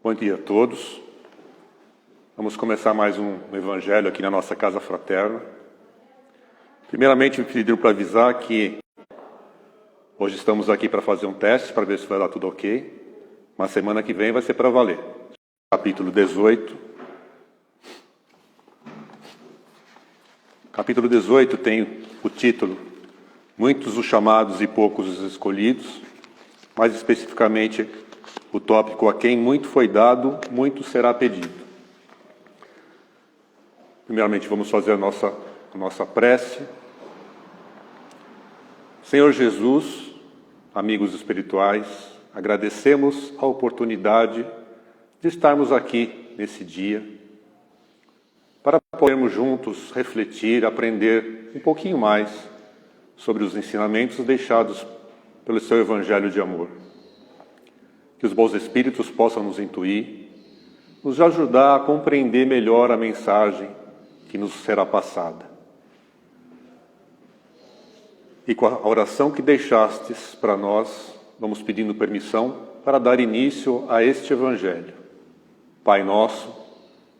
Bom dia a todos. Vamos começar mais um evangelho aqui na nossa casa fraterna. Primeiramente, me pediram para avisar que hoje estamos aqui para fazer um teste, para ver se vai dar tudo ok. Mas semana que vem vai ser para valer. Capítulo 18. Capítulo 18 tem o título Muitos os chamados e poucos os escolhidos. Mais especificamente, o tópico: a quem muito foi dado, muito será pedido. Primeiramente, vamos fazer a nossa prece. Senhor Jesus, amigos espirituais, agradecemos a oportunidade de estarmos aqui nesse dia, para podermos juntos refletir, aprender um pouquinho mais sobre os ensinamentos deixados pelo seu Evangelho de amor. Que os bons espíritos possam nos intuir, nos ajudar a compreender melhor a mensagem que nos será passada. E com a oração que deixastes para nós, vamos pedindo permissão para dar início a este Evangelho. Pai nosso,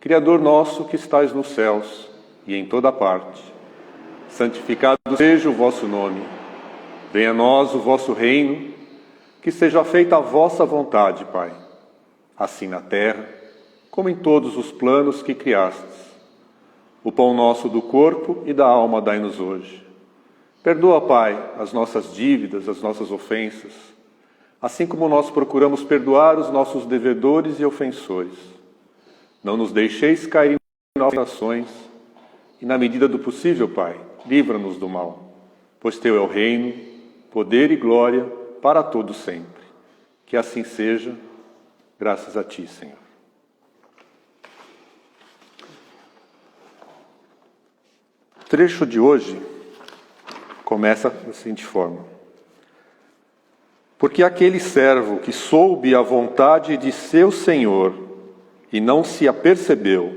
Criador nosso que estais nos céus e em toda parte, santificado seja o vosso nome. Venha a nós o vosso reino, que seja feita a vossa vontade, Pai, assim na terra, como em todos os planos que criastes. O pão nosso do corpo e da alma dai-nos hoje. Perdoa, Pai, as nossas dívidas, as nossas ofensas, assim como nós procuramos perdoar os nossos devedores e ofensores. Não nos deixeis cair em nossas tentações, e na medida do possível, Pai, livra-nos do mal, pois Teu é o reino, poder e glória para todos sempre. Que assim seja, graças a Ti, Senhor. O trecho de hoje começa da seguinte forma: porque aquele servo que soube a vontade de seu Senhor e não se apercebeu,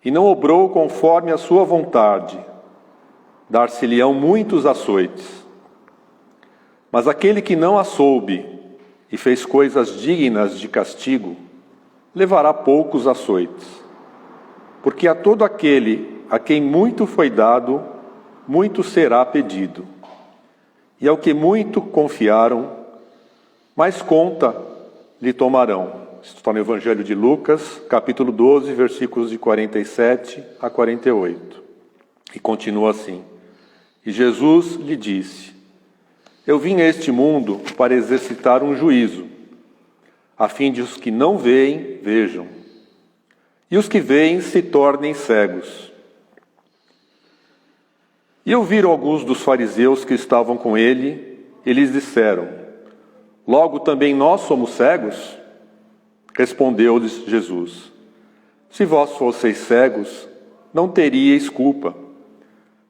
e não obrou conforme a sua vontade, dar-se-lhe-ão muitos açoites. Mas aquele que não a soube e fez coisas dignas de castigo, levará poucos açoites. Porque a todo aquele a quem muito foi dado, muito será pedido. E ao que muito confiaram, mais conta lhe tomarão. Isso está no Evangelho de Lucas, capítulo 12, versículos de 47 a 48. E continua assim: E Jesus lhe disse: Eu vim a este mundo para exercitar um juízo, a fim de os que não veem, vejam, e os que veem se tornem cegos. E ouviram alguns dos fariseus que estavam com ele, e lhes disseram: Logo também nós somos cegos? Respondeu-lhes Jesus: Se vós fosseis cegos, não teríeis culpa.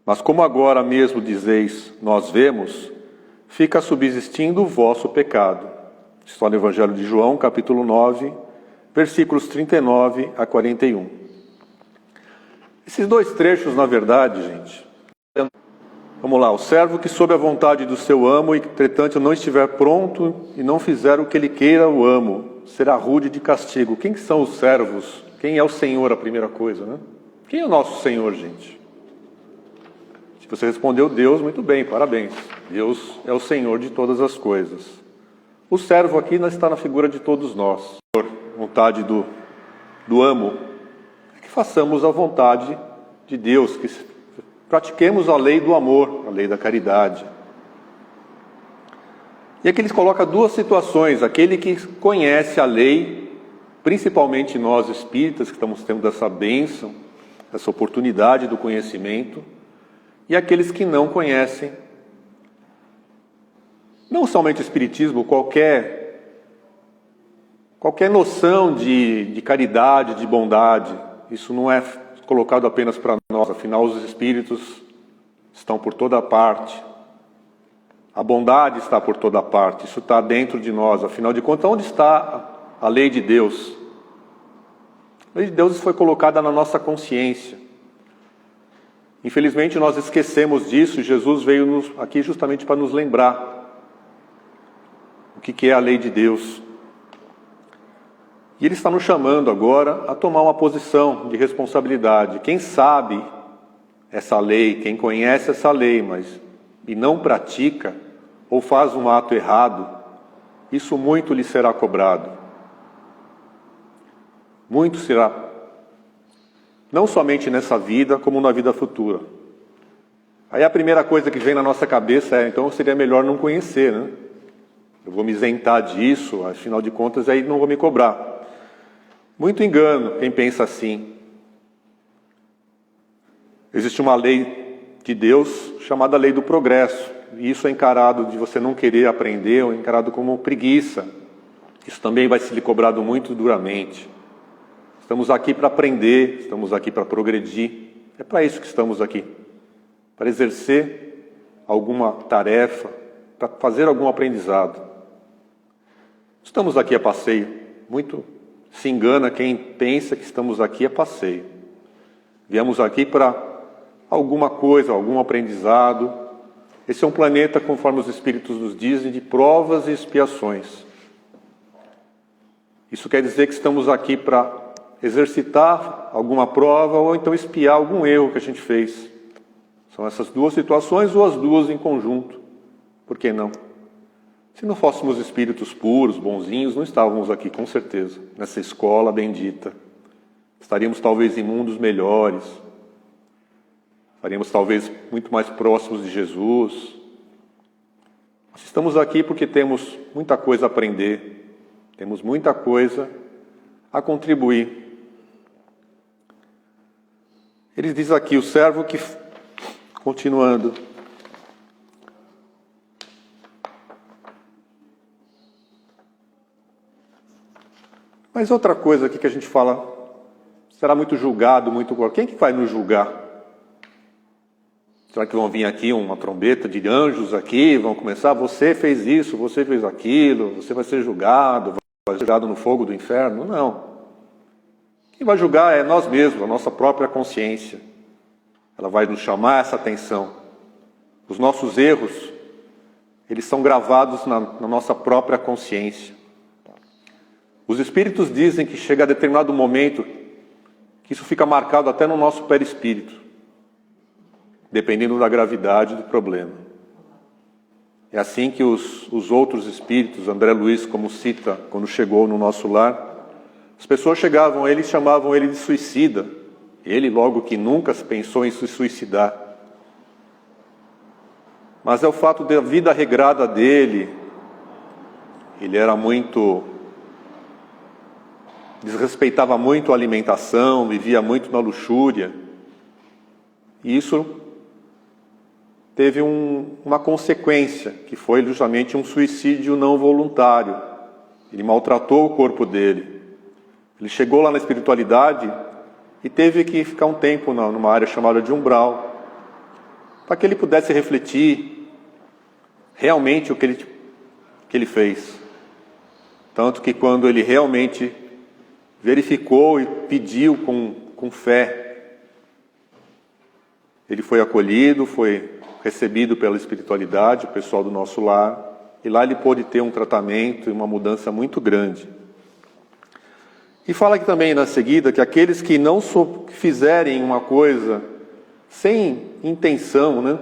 Mas como agora mesmo dizeis, nós vemos, fica subsistindo o vosso pecado. Está no Evangelho de João, capítulo 9, versículos 39 a 41. Esses dois trechos, na verdade, gente, vamos lá: o servo que sob a vontade do seu amo, e entretanto não estiver pronto e não fizer o que ele queira o amo, será rude de castigo. Quem que são os servos? Quem é o Senhor, a primeira coisa, né? Quem é o nosso Senhor, gente? Se você respondeu Deus, muito bem, parabéns. Deus é o Senhor de todas as coisas. O servo aqui está na figura de todos nós. Por vontade do amo, é que façamos a vontade de Deus, que pratiquemos a lei do amor, a lei da caridade. E aqui eles colocam duas situações: aquele que conhece a lei, principalmente nós espíritas que estamos tendo essa bênção, essa oportunidade do conhecimento, e aqueles que não conhecem, não somente o espiritismo, qualquer noção de caridade, de bondade. Isso não é colocado apenas para nós, afinal os espíritos estão por toda parte. A bondade está por toda parte, isso está dentro de nós. Afinal de contas, onde está a lei de Deus? A lei de Deus foi colocada na nossa consciência. Infelizmente, nós esquecemos disso. Jesus veio aqui justamente para nos lembrar. o que é a lei de Deus. E Ele está nos chamando agora a tomar uma posição de responsabilidade. Quem sabe essa lei, quem conhece essa lei, mas e não pratica, ou faz um ato errado, isso muito lhe será cobrado. Muito será, não somente nessa vida, como na vida futura. Aí a primeira coisa que vem na nossa cabeça é, então seria melhor não conhecer, né? Eu vou me isentar disso, afinal de contas, aí não vou me cobrar. Muito engano quem pensa assim. Existe uma lei de Deus chamada lei do progresso. E isso é encarado de você não querer aprender, ou encarado como preguiça. Isso também vai ser lhe cobrado muito duramente. Estamos aqui para aprender, estamos aqui para progredir. É para isso que estamos aqui. Para exercer alguma tarefa, para fazer algum aprendizado. Estamos aqui a passeio. Muito se engana quem pensa que estamos aqui a passeio. Viemos aqui para alguma coisa, algum aprendizado. Esse é um planeta, conforme os Espíritos nos dizem, de provas e expiações. Isso quer dizer que estamos aqui para exercitar alguma prova ou então expiar algum erro que a gente fez. São essas duas situações ou as duas em conjunto. Por que não? Se não fôssemos espíritos puros, bonzinhos, não estávamos aqui, com certeza, nessa escola bendita. Estaríamos talvez em mundos melhores. Estaríamos talvez muito mais próximos de Jesus. Nós estamos aqui porque temos muita coisa a aprender. Temos muita coisa a contribuir. Ele diz aqui, o servo que... Continuando. Mas outra coisa aqui que a gente fala, será muito julgado, muito... Quem que vai nos julgar? Será que vão vir aqui uma trombeta de anjos aqui, vão começar, você fez isso, você fez aquilo, você vai ser julgado, vai ser julgado no fogo do inferno? Não. Quem vai julgar é nós mesmos, a nossa própria consciência. Ela vai nos chamar essa atenção. Os nossos erros, eles são gravados na nossa própria consciência. Os Espíritos dizem que chega a determinado momento que isso fica marcado até no nosso perispírito, dependendo da gravidade do problema. É assim que os outros espíritos, André Luiz, como cita, quando chegou no nosso lar, as pessoas chegavam a ele e chamavam ele de suicida. Ele, logo que nunca pensou em se suicidar. Mas é o fato da vida regrada dele. Ele era muito... desrespeitava muito a alimentação, vivia muito na luxúria. E isso teve uma consequência, que foi justamente um suicídio não voluntário. Ele maltratou o corpo dele. Ele chegou lá na espiritualidade e teve que ficar um tempo numa área chamada de umbral, para que ele pudesse refletir realmente o que ele fez. Tanto que quando ele realmente verificou e pediu com fé, ele foi acolhido, foi recebido pela espiritualidade, o pessoal do nosso lar, e lá ele pôde ter um tratamento e uma mudança muito grande. E fala aqui também na seguida que aqueles que não fizerem uma coisa sem intenção, né,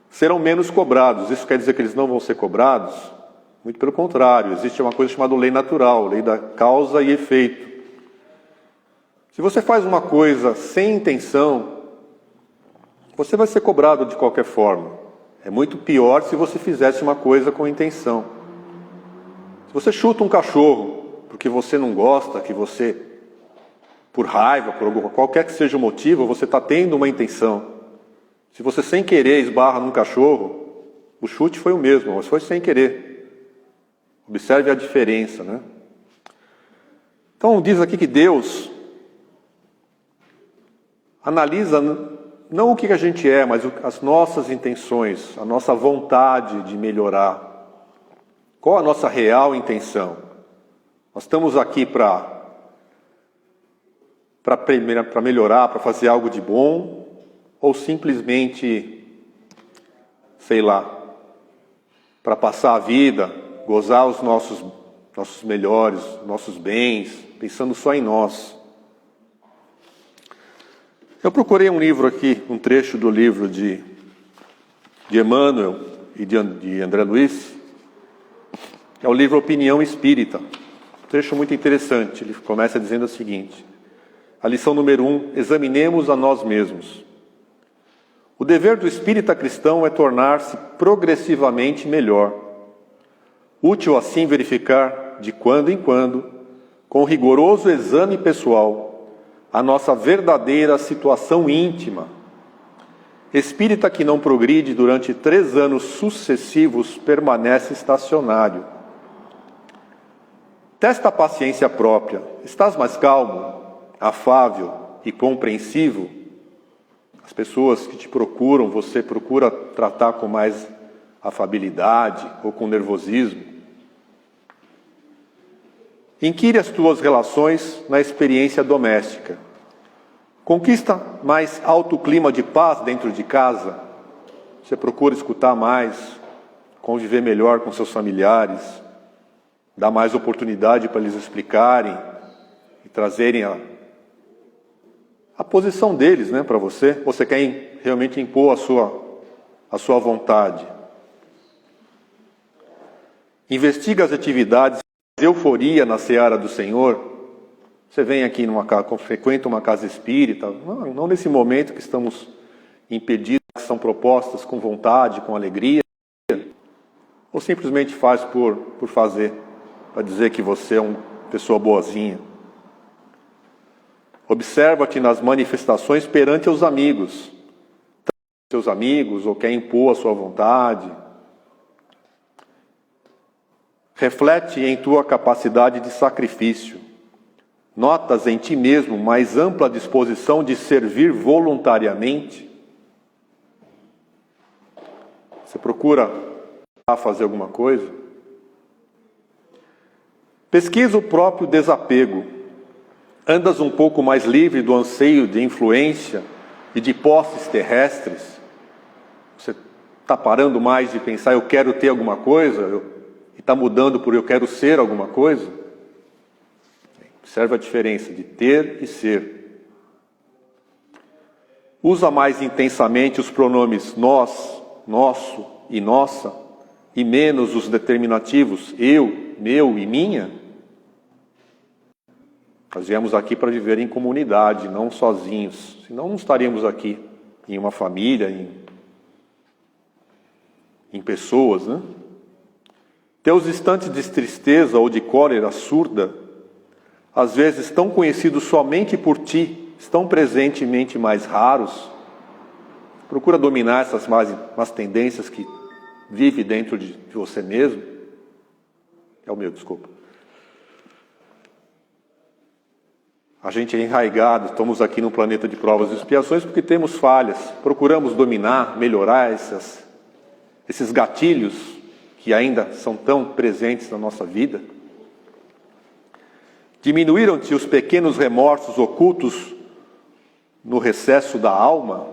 serão menos cobrados. Isso quer dizer que eles não vão ser cobrados? Muito pelo contrário, existe uma coisa chamada lei natural, lei da causa e efeito. Se você faz uma coisa sem intenção, você vai ser cobrado de qualquer forma. É muito pior se você fizesse uma coisa com intenção. Se você chuta um cachorro porque você não gosta, que você, por raiva, por qualquer que seja o motivo, você está tendo uma intenção. Se você sem querer esbarra num cachorro, o chute foi o mesmo, mas foi sem querer. Observe a diferença, né? Então diz aqui que Deus analisa não o que a gente é, mas as nossas intenções, a nossa vontade de melhorar. Qual a nossa real intenção? Nós estamos aqui para melhorar, para fazer algo de bom, ou simplesmente, sei lá, para passar a vida gozar os nossos melhores, nossos bens, pensando só em nós. Eu procurei um livro aqui, um trecho do livro de Emmanuel e de André Luiz. É o livro Opinião Espírita. Um trecho muito interessante. Ele começa dizendo o seguinte: a lição número 1, examinemos a nós mesmos. O dever do espírita cristão é tornar-se progressivamente melhor. Útil assim verificar, de quando em quando, com rigoroso exame pessoal, a nossa verdadeira situação íntima. Espírita que não progride durante 3 anos sucessivos permanece estacionário. Testa a paciência própria. Estás mais calmo, afável e compreensivo? As pessoas que te procuram, você procura tratar com mais afabilidade ou com nervosismo? Inquire as tuas relações na experiência doméstica. Conquista mais alto clima de paz dentro de casa? Você procura escutar mais, conviver melhor com seus familiares, dar mais oportunidade para eles explicarem e trazerem a posição deles, né, para você? Você quer realmente impor a sua vontade? Investiga as atividades de euforia na seara do Senhor. Você vem aqui frequenta uma casa espírita, não nesse momento que estamos impedidos, que são propostas com vontade, com alegria, ou simplesmente faz por fazer, para dizer que você é uma pessoa boazinha. Observa-te nas manifestações perante os amigos, seus amigos, ou quer impor a sua vontade. Reflete em tua capacidade de sacrifício. Notas em ti mesmo mais ampla disposição de servir voluntariamente? Você procura fazer alguma coisa? Pesquisa o próprio desapego. Andas um pouco mais livre do anseio de influência e de posses terrestres? Você está parando mais de pensar, eu quero ter alguma coisa, e está mudando por eu quero ser alguma coisa? Observe a diferença de ter e ser. Usa mais intensamente os pronomes nós, nosso e nossa, e menos os determinativos eu, meu e minha? Nós viemos aqui para viver em comunidade, não sozinhos. Senão não estaríamos aqui em uma família, em pessoas, né? Teus instantes de tristeza ou de cólera surda, às vezes tão conhecidos somente por ti, estão presentemente mais raros. Procura dominar essas más tendências que vive dentro de você mesmo. É o meu, desculpa. A gente é enraigado, estamos aqui no planeta de provas e expiações porque temos falhas. Procuramos dominar, melhorar esses gatilhos que ainda são tão presentes na nossa vida. Diminuíram-te os pequenos remorsos ocultos no recesso da alma?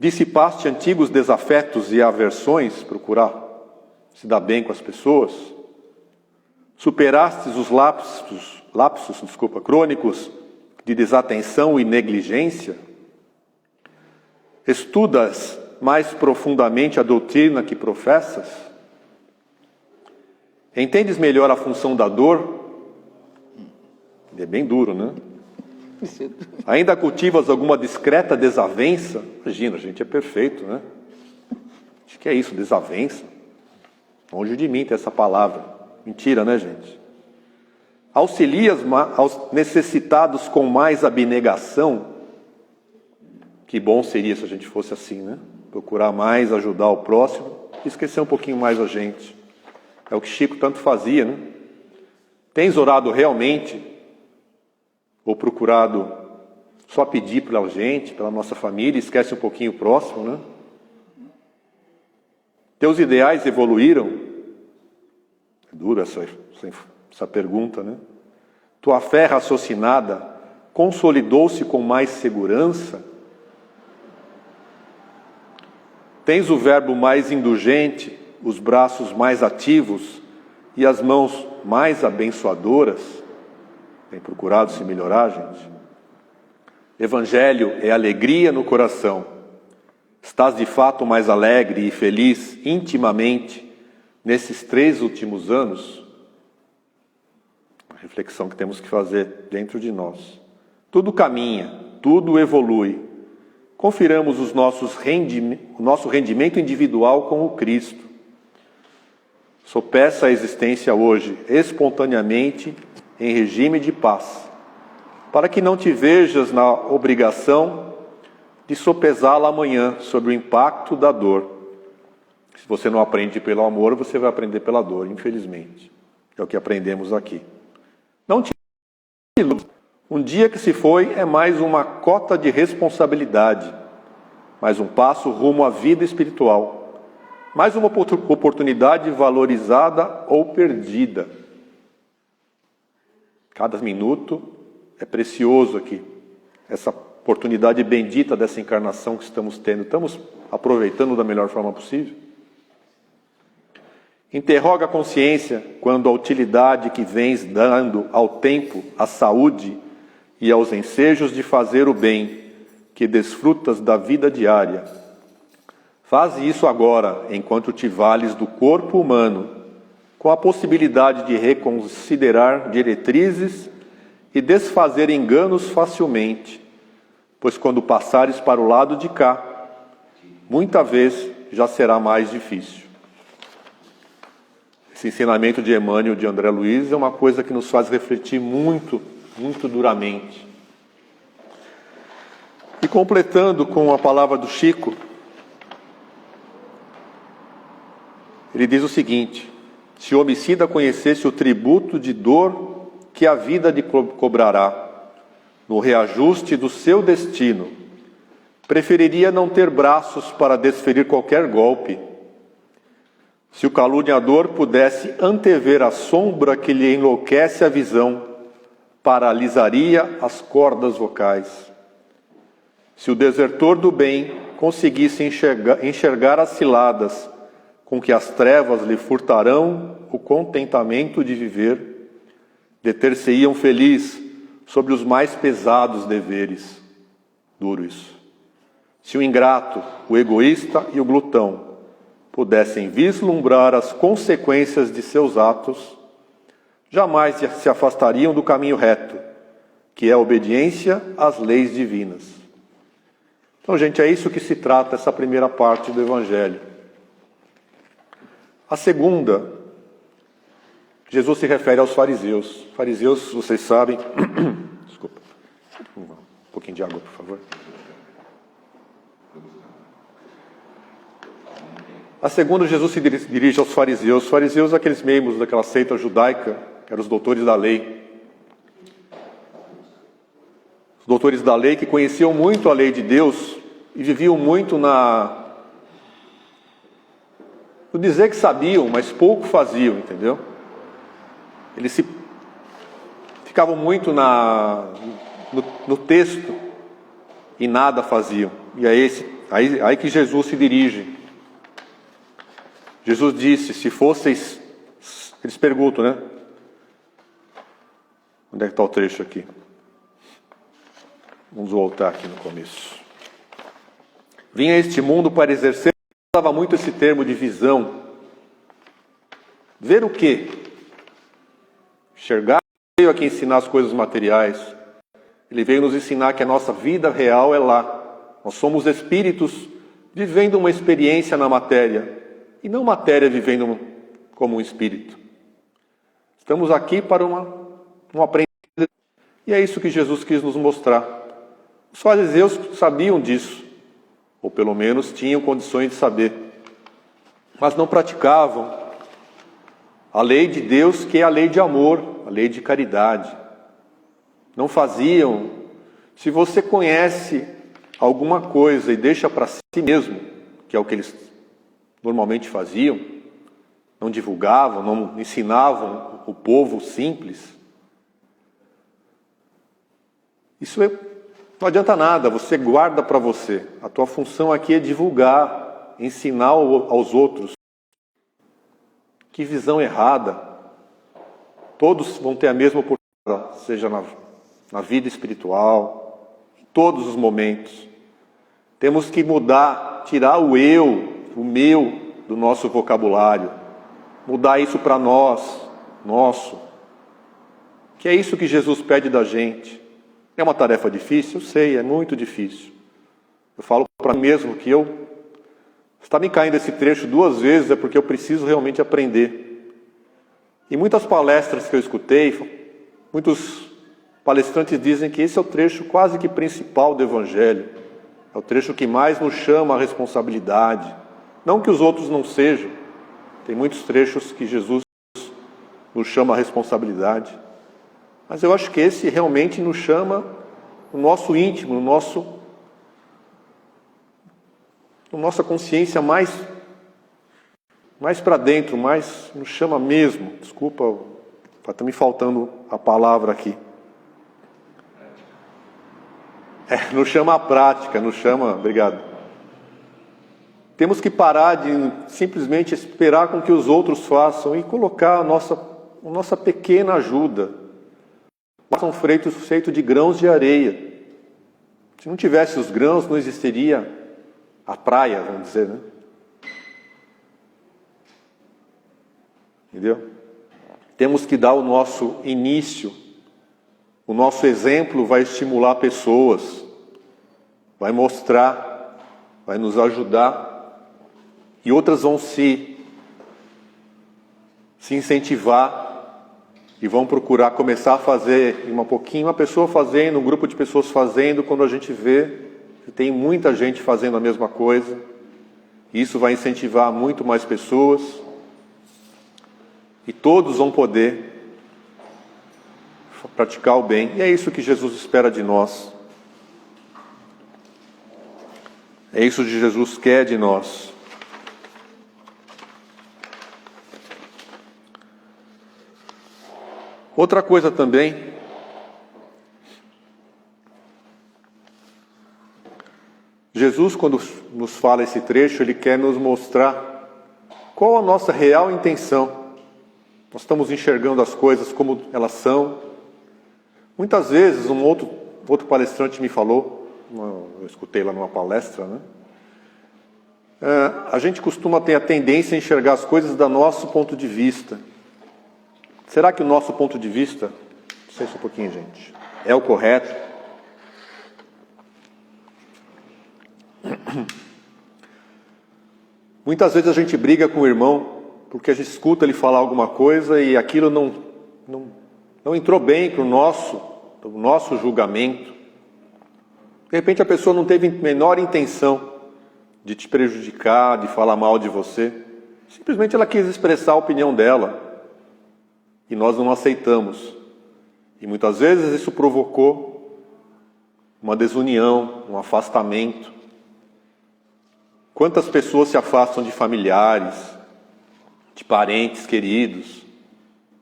Dissipaste antigos desafetos e aversões, procurar se dar bem com as pessoas? Superastes os lapsos crônicos de desatenção e negligência? Estudas mais profundamente a doutrina que professas? Entendes melhor a função da dor? É bem duro, né? Ainda cultivas alguma discreta desavença? Imagina, a gente é perfeito, né? Acho que é isso, desavença. Longe de mim ter essa palavra. Mentira, né, gente? Auxilias aos necessitados com mais abnegação? Que bom seria se a gente fosse assim, né? Procurar mais ajudar o próximo e esquecer um pouquinho mais a gente. É o que Chico tanto fazia, né? Tens orado realmente? Ou procurado só pedir pela gente, pela nossa família, e esquece um pouquinho o próximo, né? Teus ideais evoluíram? É dura essa pergunta, né? Tua fé raciocinada consolidou-se com mais segurança? Tens o verbo mais indulgente os braços mais ativos e as mãos mais abençoadoras? Tem procurado se melhorar, gente? Evangelho é alegria no coração. Estás de fato mais alegre e feliz intimamente nesses 3 últimos anos? A reflexão que temos que fazer dentro de nós. Tudo caminha, tudo evolui. Confiramos o nosso rendimento individual com o Cristo. Sopesa a existência hoje, espontaneamente, em regime de paz, para que não te vejas na obrigação de sopesá-la amanhã sobre o impacto da dor. Se você não aprende pelo amor, você vai aprender pela dor, infelizmente. É o que aprendemos aqui. Não te iludas. Um dia que se foi é mais uma cota de responsabilidade, mais um passo rumo à vida espiritual, mais uma oportunidade valorizada ou perdida. Cada minuto é precioso aqui. Essa oportunidade bendita dessa encarnação que estamos tendo, estamos aproveitando da melhor forma possível? Interroga a consciência quando a utilidade que vens dando ao tempo, à saúde e aos ensejos de fazer o bem, que desfrutas da vida diária. Faze isso agora, enquanto te vales do corpo humano, com a possibilidade de reconsiderar diretrizes e desfazer enganos facilmente, pois quando passares para o lado de cá, muita vez já será mais difícil. Esse ensinamento de Emmanuel, de André Luiz, é uma coisa que nos faz refletir muito, muito duramente. E completando com a palavra do Chico, ele diz o seguinte: se o homicida conhecesse o tributo de dor que a vida lhe cobrará no reajuste do seu destino, preferiria não ter braços para desferir qualquer golpe. Se o caluniador pudesse antever a sombra que lhe enlouquece a visão, paralisaria as cordas vocais. Se o desertor do bem conseguisse enxergar as ciladas com que as trevas lhe furtarão o contentamento de viver, deter-se-iam feliz sobre os mais pesados deveres. Duro isso. Se o ingrato, o egoísta e o glutão pudessem vislumbrar as consequências de seus atos, jamais se afastariam do caminho reto, que é a obediência às leis divinas. Então, gente, é isso que se trata essa primeira parte do Evangelho. A segunda, Jesus se refere aos fariseus. Fariseus, vocês sabem... Desculpa. Um pouquinho de água, por favor. A segunda, Jesus se dirige aos fariseus. Os fariseus, aqueles membros daquela seita judaica, que eram os doutores da lei. Os doutores da lei que conheciam muito a lei de Deus e viviam muito no dizer que sabiam, mas pouco faziam, entendeu? Eles ficavam muito no texto e nada faziam. E é aí que Jesus se dirige. Jesus disse, se fosseis... Eles perguntam, né? Onde é que está o trecho aqui? Vamos voltar aqui no começo. Vim a este mundo para exercer... Usava muito esse termo de visão. Ver o quê? Enxergar. Ele veio aqui ensinar as coisas materiais. Ele veio nos ensinar que a nossa vida real é lá. Nós somos espíritos vivendo uma experiência na matéria. E não matéria vivendo como um espírito. Estamos aqui para um aprendizado. E é isso que Jesus quis nos mostrar. Os fariseus sabiam disso. Ou pelo menos tinham condições de saber. Mas não praticavam a lei de Deus, que é a lei de amor, a lei de caridade. Não faziam. Se você conhece alguma coisa e deixa para si mesmo, que é o que eles normalmente faziam, não divulgavam, não ensinavam o povo simples, isso não adianta nada, você guarda para você. A tua função aqui é divulgar, ensinar aos outros. Que visão errada. Todos vão ter a mesma oportunidade, seja na vida espiritual, em todos os momentos. Temos que mudar, tirar o eu, o meu, do nosso vocabulário. Mudar isso para nós, nosso. Que é isso que Jesus pede da gente. É uma tarefa difícil? Eu sei, é muito difícil. Eu falo para mim mesmo que está me caindo esse trecho 2 vezes, é porque eu preciso realmente aprender. E muitas palestras que eu escutei, muitos palestrantes dizem que esse é o trecho quase que principal do Evangelho. É o trecho que mais nos chama à responsabilidade. Não que os outros não sejam. Tem muitos trechos que Jesus nos chama à responsabilidade. Mas eu acho que esse realmente nos chama no nosso íntimo, no nossa consciência mais para dentro, mais nos chama mesmo. Desculpa, está me faltando a palavra aqui. Nos chama à prática, nos chama... Obrigado. Temos que parar de simplesmente esperar com que os outros façam e colocar a nossa pequena ajuda. São feitos de grãos de areia. Se não tivesse os grãos, não existiria a praia, vamos dizer, né? Entendeu? Temos que dar o nosso início. O nosso exemplo vai estimular pessoas, vai mostrar, vai nos ajudar. E outras vão se incentivar e vão procurar começar a fazer uma pessoa fazendo, um grupo de pessoas fazendo, quando a gente vê que tem muita gente fazendo a mesma coisa. Isso vai incentivar muito mais pessoas. E todos vão poder praticar o bem. E é isso que Jesus espera de nós. É isso que Jesus quer de nós. Outra coisa também, Jesus, quando nos fala esse trecho, Ele quer nos mostrar qual a nossa real intenção. Nós estamos enxergando as coisas como elas são. Muitas vezes, um outro palestrante me falou, eu escutei lá numa palestra, né? A gente costuma ter a tendência a enxergar as coisas do nosso ponto de vista. Será que o nosso ponto de vista, só um pouquinho, gente, é o correto? Muitas vezes a gente briga com o irmão porque a gente escuta ele falar alguma coisa e aquilo não entrou bem para o nosso julgamento. De repente a pessoa não teve a menor intenção de te prejudicar, de falar mal de você. Simplesmente ela quis expressar a opinião dela. E nós não aceitamos. E muitas vezes isso provocou uma desunião, um afastamento. Quantas pessoas se afastam de familiares, de parentes queridos,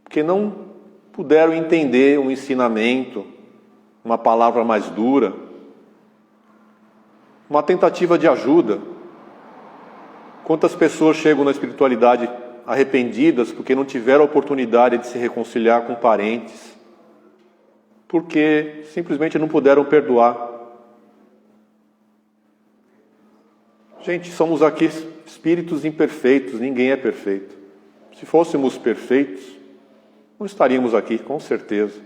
porque não puderam entender um ensinamento, uma palavra mais dura, uma tentativa de ajuda. Quantas pessoas chegam na espiritualidade arrependidas porque não tiveram a oportunidade de se reconciliar com parentes, porque simplesmente não puderam perdoar. Gente, somos aqui espíritos imperfeitos, ninguém é perfeito. Se fôssemos perfeitos, não estaríamos aqui, com certeza.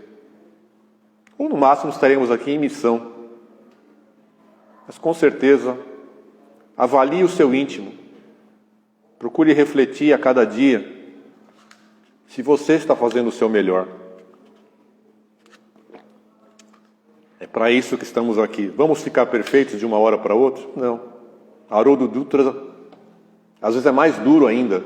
Ou no máximo estaríamos aqui em missão. Mas com certeza, avalie o seu íntimo. Procure refletir a cada dia se você está fazendo o seu melhor. É para isso que estamos aqui. Vamos ficar perfeitos de uma hora para outra? Não. Haroldo Dutra, às vezes é mais duro ainda.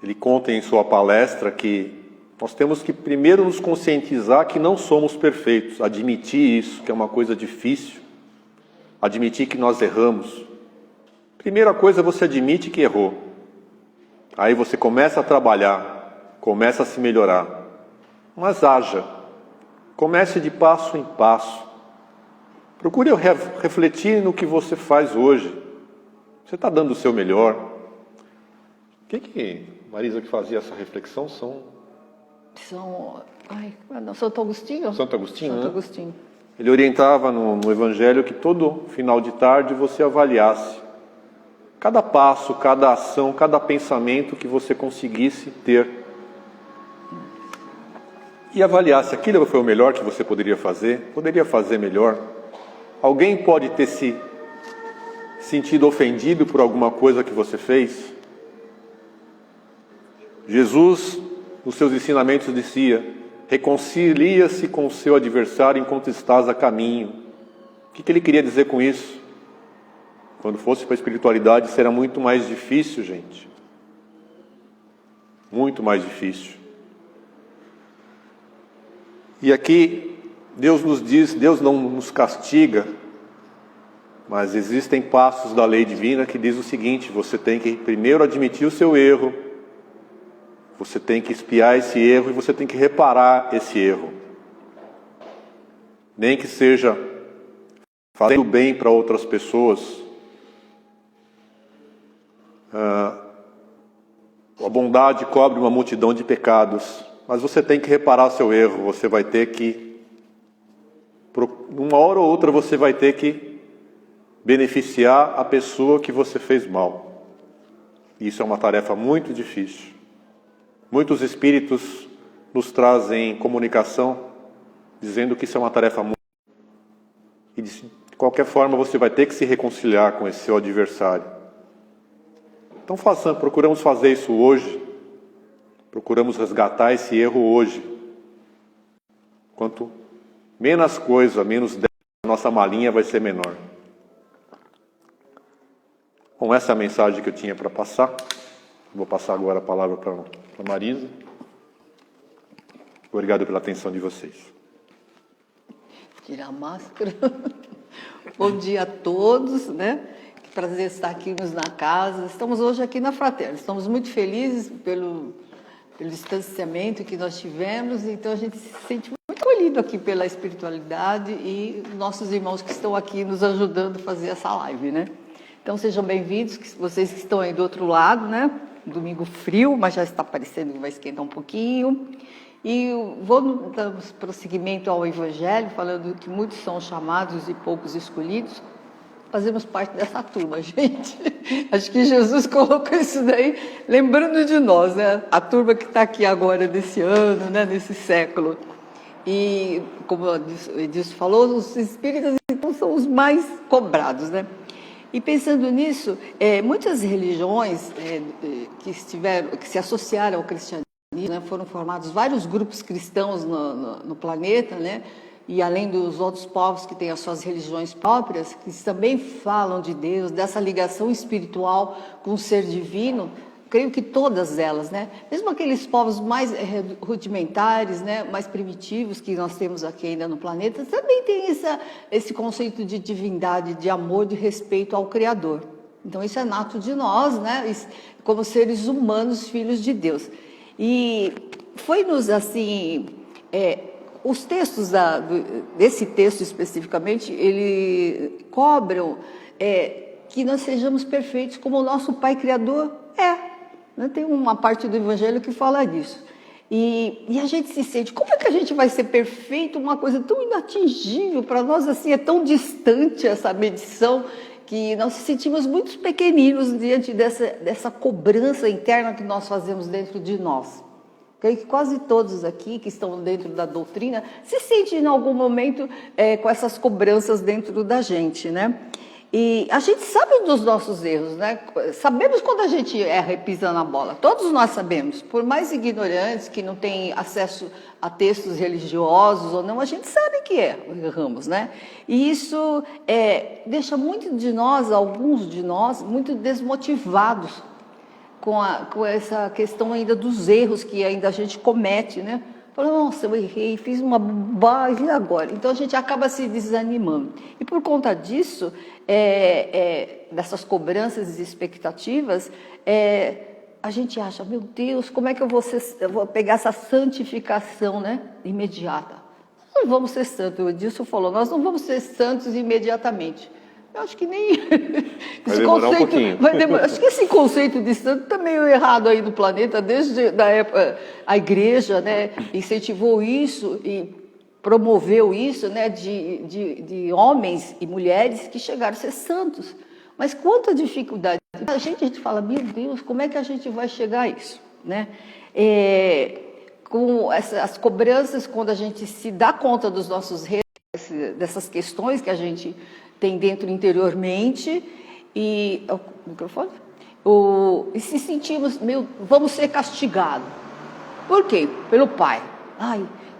Ele conta em sua palestra que nós temos que primeiro nos conscientizar que não somos perfeitos. Admitir isso, que é uma coisa difícil. Admitir que nós erramos. Primeira coisa, você admite que errou. Aí você começa a trabalhar, começa a se melhorar. Mas haja. Comece de passo em passo. Procure refletir no que você faz hoje. Você está dando o seu melhor? Marisa, que fazia essa reflexão Santo Agostinho? Santo Agostinho, Santo né? Agostinho. Ele orientava no Evangelho que todo final de tarde você avaliasse cada passo, cada ação, cada pensamento que você conseguisse ter. E avaliasse aquilo foi o melhor que você poderia fazer melhor. Alguém pode ter se sentido ofendido por alguma coisa que você fez? Jesus, nos seus ensinamentos, dizia: reconcilia-se com o seu adversário enquanto estás a caminho. O que ele queria dizer com isso? Quando fosse para a espiritualidade, será muito mais difícil, gente. Muito mais difícil. E aqui, Deus nos diz, Deus não nos castiga, mas existem passos da lei divina que diz o seguinte: você tem que primeiro admitir o seu erro, você tem que expiar esse erro e você tem que reparar esse erro. Nem que seja fazendo bem para outras pessoas. A bondade cobre uma multidão de pecados, mas você tem que reparar seu erro. Você vai ter que, uma hora ou outra, você vai ter que beneficiar a pessoa que você fez mal. Isso é uma tarefa muito difícil. Muitos espíritos nos trazem comunicação dizendo que isso é uma tarefa muito difícil. E de qualquer forma você vai ter que se reconciliar com esse seu adversário. Então procuramos fazer isso hoje. Procuramos resgatar esse erro hoje. Quanto menos coisa, menos dessa, a nossa malinha vai ser menor. Bom, essa é a mensagem que eu tinha para passar. Vou passar agora a palavra para Marisa. Obrigado pela atenção de vocês. Tirar a máscara. Bom dia a todos, né? Que prazer estar aqui na casa. Estamos hoje aqui na Fraterna. Estamos muito felizes pelo distanciamento que nós tivemos, então a gente se sente muito acolhido aqui pela espiritualidade e nossos irmãos que estão aqui nos ajudando a fazer essa live, né? Então sejam bem-vindos, vocês que estão aí do outro lado, né? Domingo frio, mas já está parecendo que vai esquentar um pouquinho. E vamos dar prosseguimento ao Evangelho, falando que muitos são chamados e poucos escolhidos. Fazemos parte dessa turma, gente. Acho que Jesus colocou isso daí, lembrando de nós, né? A turma que está aqui agora, desse ano, né? Nesse século. E, como o Edilson falou, os espíritas, então, são os mais cobrados, né? E pensando nisso, muitas religiões que se associaram ao cristianismo, né, foram formados vários grupos cristãos no planeta, né? E além dos outros povos que têm as suas religiões próprias, que também falam de Deus, dessa ligação espiritual com o ser divino, creio que todas elas, né? Mesmo aqueles povos mais rudimentares, né? Mais primitivos que nós temos aqui ainda no planeta, também tem esse conceito de divindade, de amor, de respeito ao Criador. Então isso é nato de nós, né? Como seres humanos, filhos de Deus. E foi-nos assim... os textos desse texto especificamente, ele cobram que nós sejamos perfeitos como o nosso Pai Criador é. Né? Tem uma parte do Evangelho que fala disso. E a gente se sente, como é que a gente vai ser perfeito? Uma coisa tão inatingível para nós, assim, é tão distante essa medição, que nós nos sentimos muito pequeninos diante dessa cobrança interna que nós fazemos dentro de nós. Creio que quase todos aqui que estão dentro da doutrina se sentem em algum momento com essas cobranças dentro da gente, né? E a gente sabe dos nossos erros, né? Sabemos quando a gente erra e pisa na bola. Todos nós sabemos. Por mais ignorantes, que não têm acesso a textos religiosos ou não, a gente sabe que erramos, né? E isso deixa alguns de nós, muito desmotivados com essa questão ainda dos erros que ainda a gente comete, né? Fala, nossa, eu errei, fiz uma bobagem agora. Então a gente acaba se desanimando. E por conta disso, dessas cobranças e expectativas, a gente acha, meu Deus, como é que eu vou pegar essa santificação, né, imediata? Não vamos ser santos, o Edilson falou, nós não vamos ser santos imediatamente. Eu acho que nem... Vai demorar um pouquinho. Acho que esse conceito de santo está meio errado aí no planeta, desde a época, a igreja, né, incentivou isso e promoveu isso, né, de homens e mulheres que chegaram a ser santos. Mas quanta dificuldade. A gente fala, meu Deus, como é que a gente vai chegar a isso? Né? Com as cobranças, quando a gente se dá conta dos nossos dessas questões que a gente tem dentro interiormente e microfone, e se sentimos, vamos ser castigados. Por quê? Pelo pai.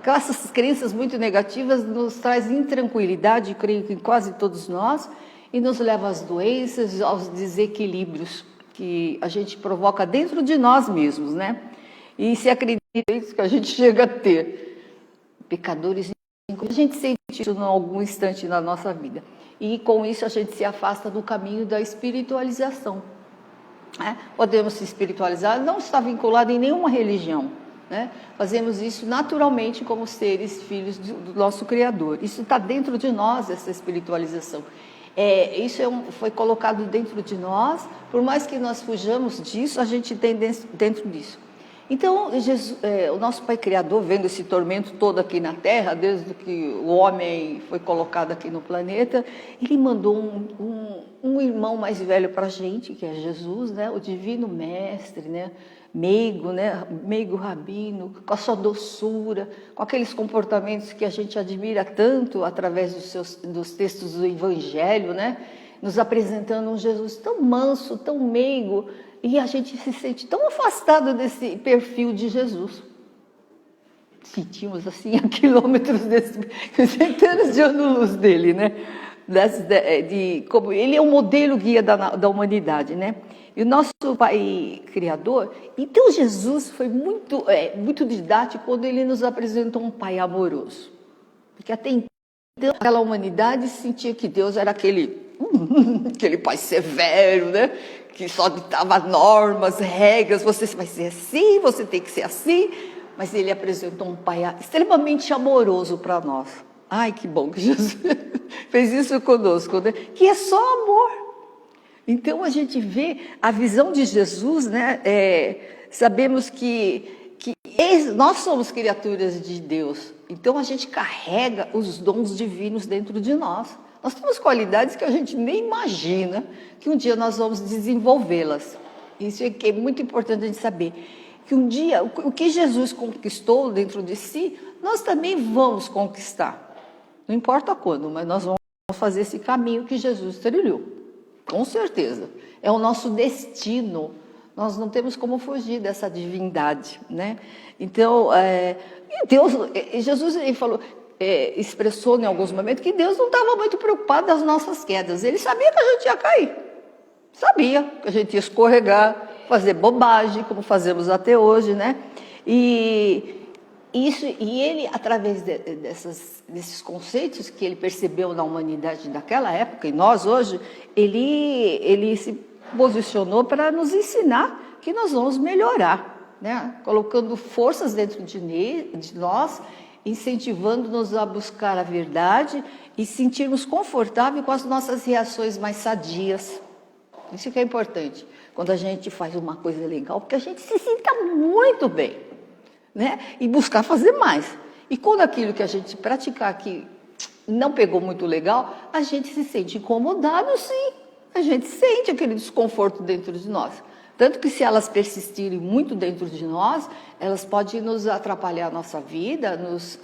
Essas crenças muito negativas nos traz intranquilidade, creio que em quase todos nós, e nos leva às doenças, aos desequilíbrios que a gente provoca dentro de nós mesmos, né? E se acredita isso que a gente chega a ter. Pecadores, a gente sente isso em algum instante na nossa vida. E com isso a gente se afasta do caminho da espiritualização. Né? Podemos se espiritualizar, não está vinculado em nenhuma religião. Né? Fazemos isso naturalmente como seres, filhos do nosso Criador. Isso está dentro de nós, essa espiritualização. Isso foi colocado dentro de nós, por mais que nós fujamos disso, a gente tem dentro disso. Então, o nosso Pai Criador, vendo esse tormento todo aqui na Terra, desde que o homem foi colocado aqui no planeta, ele mandou um irmão mais velho para a gente, que é Jesus, né? O Divino Mestre, né? Meigo, né? Meigo Rabino, com a sua doçura, com aqueles comportamentos que a gente admira tanto através dos textos do Evangelho, né? Nos apresentando um Jesus tão manso, tão meigo, e a gente se sente tão afastado desse perfil de Jesus. Sentimos assim a quilômetros centenas de anos-luz dele, né? Como ele é o modelo guia da humanidade, né? E o nosso Pai Criador, então Jesus foi muito didático quando ele nos apresentou um Pai amoroso. Porque até então aquela humanidade sentia que Deus era aquele Pai severo, né? Que só ditava normas, regras, você vai ser assim, você tem que ser assim. Mas ele apresentou um Pai extremamente amoroso para nós. Ai, que bom que Jesus fez isso conosco, né? Que é só amor. Então a gente vê a visão de Jesus, né? Sabemos que nós somos criaturas de Deus. Então a gente carrega os dons divinos dentro de nós. Nós temos qualidades que a gente nem imagina que um dia nós vamos desenvolvê-las. Isso é que é muito importante a gente saber. Que um dia, o que Jesus conquistou dentro de si, nós também vamos conquistar. Não importa quando, mas nós vamos fazer esse caminho que Jesus trilhou. Com certeza. É o nosso destino. Nós não temos como fugir dessa divindade, né? Então, Jesus ele falou... expressou em alguns momentos que Deus não estava muito preocupado das nossas quedas. Ele sabia que a gente ia cair. Sabia que a gente ia escorregar, fazer bobagem, como fazemos até hoje, né? E ele, através desses conceitos que ele percebeu na humanidade daquela época, e nós hoje, ele se posicionou para nos ensinar que nós vamos melhorar, né? Colocando forças dentro de nós, incentivando-nos a buscar a verdade e sentirmos confortáveis com as nossas reações mais sadias. Isso que é importante, quando a gente faz uma coisa legal, porque a gente se sinta muito bem, né? E buscar fazer mais. E quando aquilo que a gente praticar aqui não pegou muito legal, a gente se sente incomodado, sim. A gente sente aquele desconforto dentro de nós. Tanto que se elas persistirem muito dentro de nós, elas podem nos atrapalhar a nossa vida, nos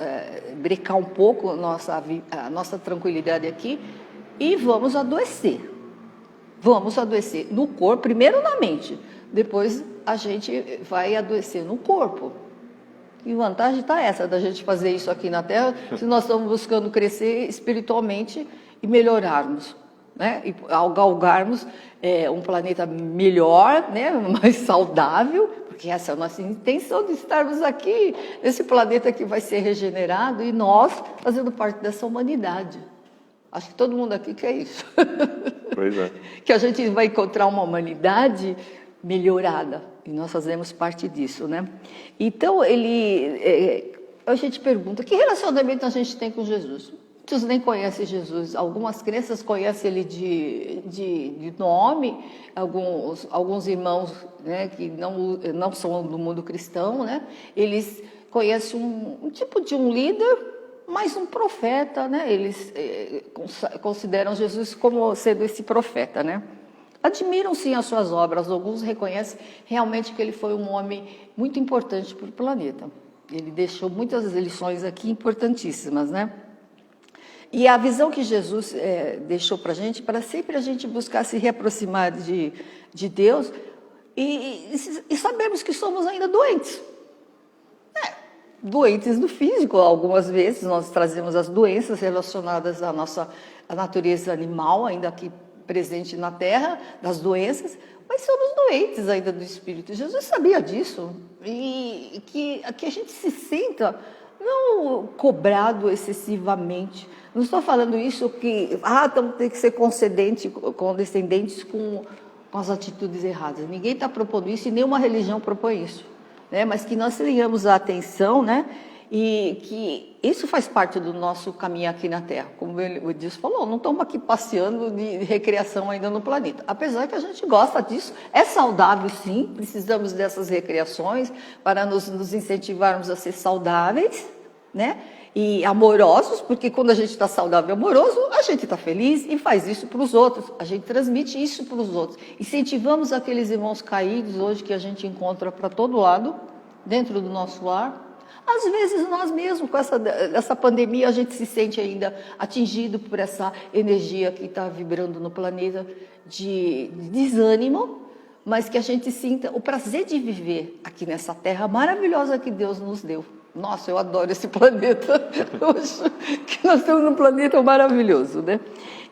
brecar um pouco a nossa tranquilidade aqui e vamos adoecer. Vamos adoecer no corpo, primeiro na mente, depois a gente vai adoecer no corpo. E vantagem está essa, da gente fazer isso aqui na Terra, se nós estamos buscando crescer espiritualmente e melhorarmos. Né? E ao galgarmos um planeta melhor, né? Mais saudável, porque essa é a nossa intenção de estarmos aqui, nesse planeta que vai ser regenerado e nós fazendo parte dessa humanidade. Acho que todo mundo aqui quer isso. Pois é. Que a gente vai encontrar uma humanidade melhorada e nós fazemos parte disso, né? Então a gente pergunta, que relacionamento a gente tem com Jesus? Muitos nem conhecem Jesus. Algumas crianças conhecem ele de nome, alguns irmãos, né, que não são do mundo cristão, né, eles conhecem um tipo de um líder, mas um profeta, né, eles consideram Jesus como sendo esse profeta, né. Admiram sim as suas obras, alguns reconhecem realmente que ele foi um homem muito importante para o planeta. Ele deixou muitas lições aqui importantíssimas, né? E a visão que Jesus deixou para sempre a gente buscar se reaproximar de Deus e sabermos que somos ainda doentes. Doentes do físico, algumas vezes nós trazemos as doenças relacionadas à nossa natureza animal, ainda aqui presente na Terra, das doenças, mas somos doentes ainda do espírito. Jesus sabia disso e que a gente se sinta não cobrado excessivamente. Não estou falando isso que então tem que ser condescendentes com as atitudes erradas. Ninguém está propondo isso e nenhuma religião propõe isso, né? Mas que nós tenhamos a atenção, né? E que isso faz parte do nosso caminho aqui na Terra. Como o Edilson falou, não estamos aqui passeando de recreação ainda no planeta. Apesar que a gente gosta disso, é saudável sim, precisamos dessas recreações para nos incentivarmos a ser saudáveis, né? E amorosos, porque quando a gente está saudável e amoroso, a gente está feliz e faz isso para os outros, a gente transmite isso para os outros. Incentivamos aqueles irmãos caídos hoje que a gente encontra para todo lado, dentro do nosso lar. Às vezes nós mesmos, com essa pandemia, a gente se sente ainda atingido por essa energia que está vibrando no planeta de desânimo, mas que a gente sinta o prazer de viver aqui nessa terra maravilhosa que Deus nos deu. Nossa, eu adoro esse planeta hoje, que nós temos um planeta maravilhoso, né?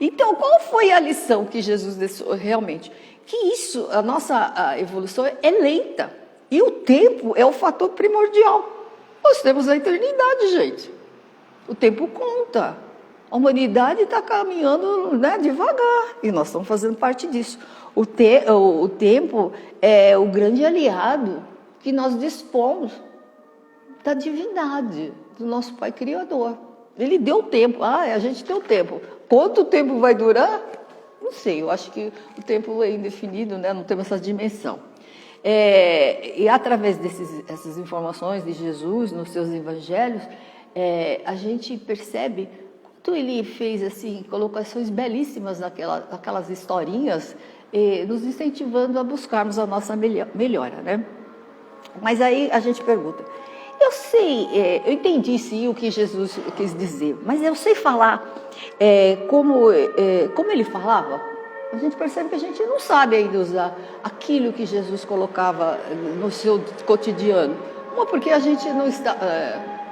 Então, qual foi a lição que Jesus deixou realmente? Que a nossa evolução é lenta e o tempo é o fator primordial. Nós temos a eternidade, gente. O tempo conta. A humanidade está caminhando, né, devagar e nós estamos fazendo parte disso. O tempo é o grande aliado que nós dispomos da divindade, do nosso Pai Criador. Ele deu tempo. A gente tem o tempo. Quanto tempo vai durar? Não sei, eu acho que o tempo é indefinido, né? Não temos essa dimensão. E através dessas informações de Jesus nos seus evangelhos, a gente percebe quanto ele fez assim, colocações belíssimas naquelas historinhas, nos incentivando a buscarmos a nossa melhora, né? Mas aí a gente pergunta, eu entendi sim o que Jesus quis dizer, mas eu sei falar como ele falava? A gente percebe que a gente não sabe ainda usar aquilo que Jesus colocava no seu cotidiano. Uma, porque a gente não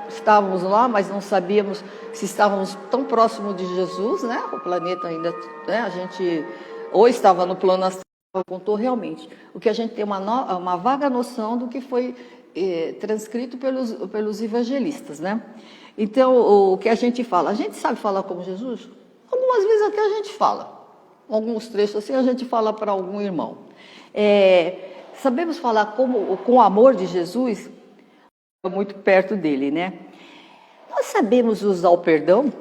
estávamos lá, mas não sabíamos se estávamos tão próximo de Jesus, né? O planeta ainda, né? A gente ou estava no plano astral, contou realmente. O que a gente tem uma vaga noção do que foi transcrito pelos evangelistas, né? Então, o que a gente gente sabe falar como Jesus? Algumas vezes até a gente fala. Alguns trechos assim a gente fala para algum irmão. Sabemos falar com o amor de Jesus, muito perto dele, né? Nós sabemos usar o perdão,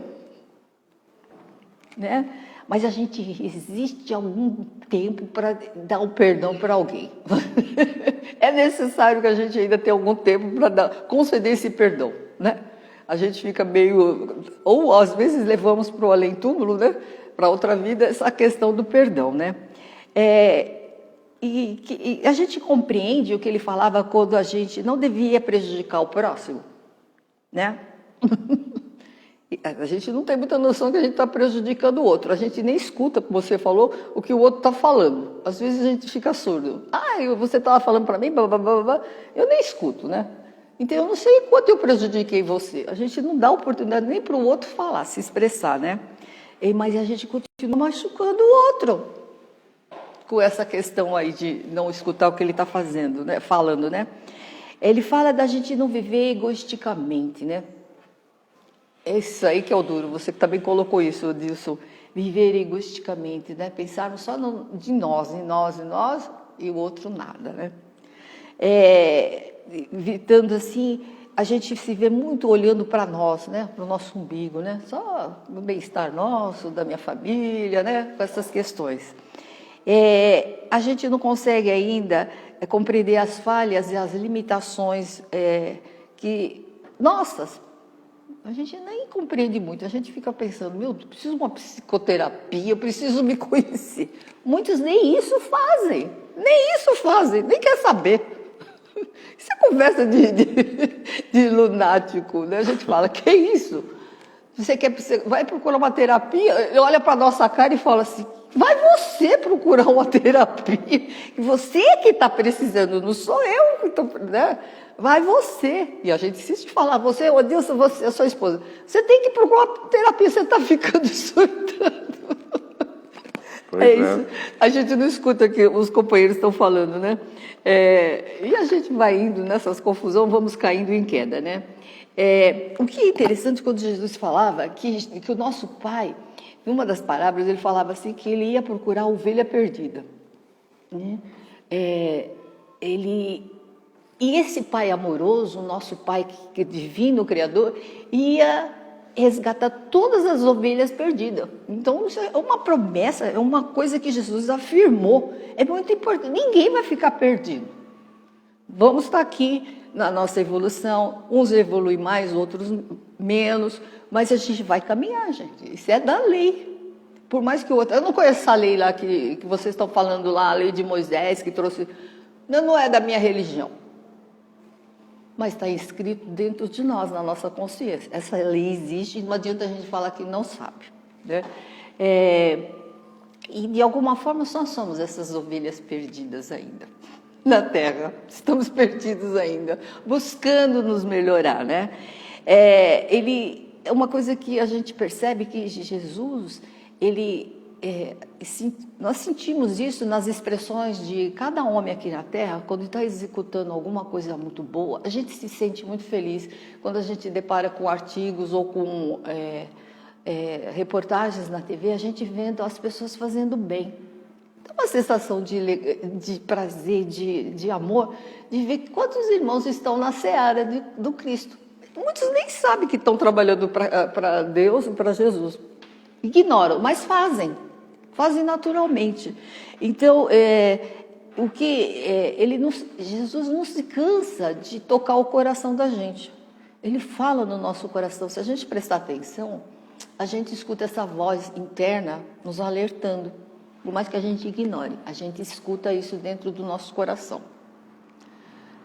né? Mas a gente resiste algum tempo para dar o perdão para alguém. É necessário que a gente ainda tenha algum tempo para conceder esse perdão, né? A gente fica meio... Ou às vezes levamos para o além-túmulo, né? Para outra vida, essa questão do perdão, né? E a gente compreende o que ele falava quando a gente não devia prejudicar o próximo, né? A gente não tem muita noção que a gente está prejudicando o outro. A gente nem escuta, como você falou, o que o outro está falando. Às vezes a gente fica surdo. Você estava falando para mim, blá, blá, blá, blá. Eu nem escuto, né? Então, eu não sei quanto eu prejudiquei você. A gente não dá oportunidade nem para o outro falar, se expressar, né? Mas a gente continua machucando o outro com essa questão aí de não escutar o que ele está falando, né? Ele fala da gente não viver egoisticamente, né? É isso aí que é o duro. Você também colocou isso, Edilson. Viver egoisticamente, né? Pensarmos só em nós e o outro nada, né? Evitando assim a gente se vê muito olhando para nós, né? Para o nosso umbigo, né? Só o bem-estar nosso, da minha família, né? Com essas questões. A gente não consegue ainda compreender as falhas e as limitações nossas. A gente nem compreende muito, a gente fica pensando, meu, eu preciso de uma psicoterapia, eu preciso me conhecer. Muitos nem isso fazem, nem quer saber. Isso é conversa de lunático, né? A gente fala, que isso? Você vai procurar uma terapia, olha para a nossa cara e fala assim, vai você procurar uma terapia, você que está precisando, não sou eu que estou, né? Vai você. E a gente insiste em falar, você, oh Deus, você, a sua esposa, você tem que procurar uma terapia, você está ficando surtando. Isso. A gente não escuta o que os companheiros estão falando, né? E a gente vai indo nessas confusões, vamos caindo em queda, né? O que é interessante quando Jesus falava que o nosso Pai, em uma das parábolas, ele falava assim que ele ia procurar a ovelha perdida. Né? E esse Pai amoroso, o nosso Pai que é divino, o Criador, ia resgatar todas as ovelhas perdidas. Então, isso é uma promessa, é uma coisa que Jesus afirmou. É muito importante, ninguém vai ficar perdido. Vamos estar aqui na nossa evolução, uns evoluem mais, outros menos, mas a gente vai caminhar, gente. Isso é da lei. Por mais que o outro... Eu não conheço essa lei lá que vocês estão falando lá, a lei de Moisés, que trouxe... Não é da minha religião. Mas está escrito dentro de nós, na nossa consciência. Essa lei existe e não adianta a gente falar que não sabe. Né? E de alguma forma nós somos essas ovelhas perdidas ainda na Terra. Estamos perdidos ainda, buscando nos melhorar. Né? Uma coisa que a gente percebe que Jesus, nós sentimos isso nas expressões de cada homem aqui na Terra, quando está executando alguma coisa muito boa, a gente se sente muito feliz quando a gente depara com artigos ou com reportagens na TV, a gente vendo as pessoas fazendo bem. Dá uma sensação de prazer, de amor, de ver quantos irmãos estão na seara do Cristo. Muitos nem sabem que estão trabalhando para Deus e para Jesus. Ignoram, mas fazem naturalmente. Então, Jesus não se cansa de tocar o coração da gente. Ele fala no nosso coração. Se a gente prestar atenção, a gente escuta essa voz interna nos alertando. Por mais que a gente ignore, a gente escuta isso dentro do nosso coração.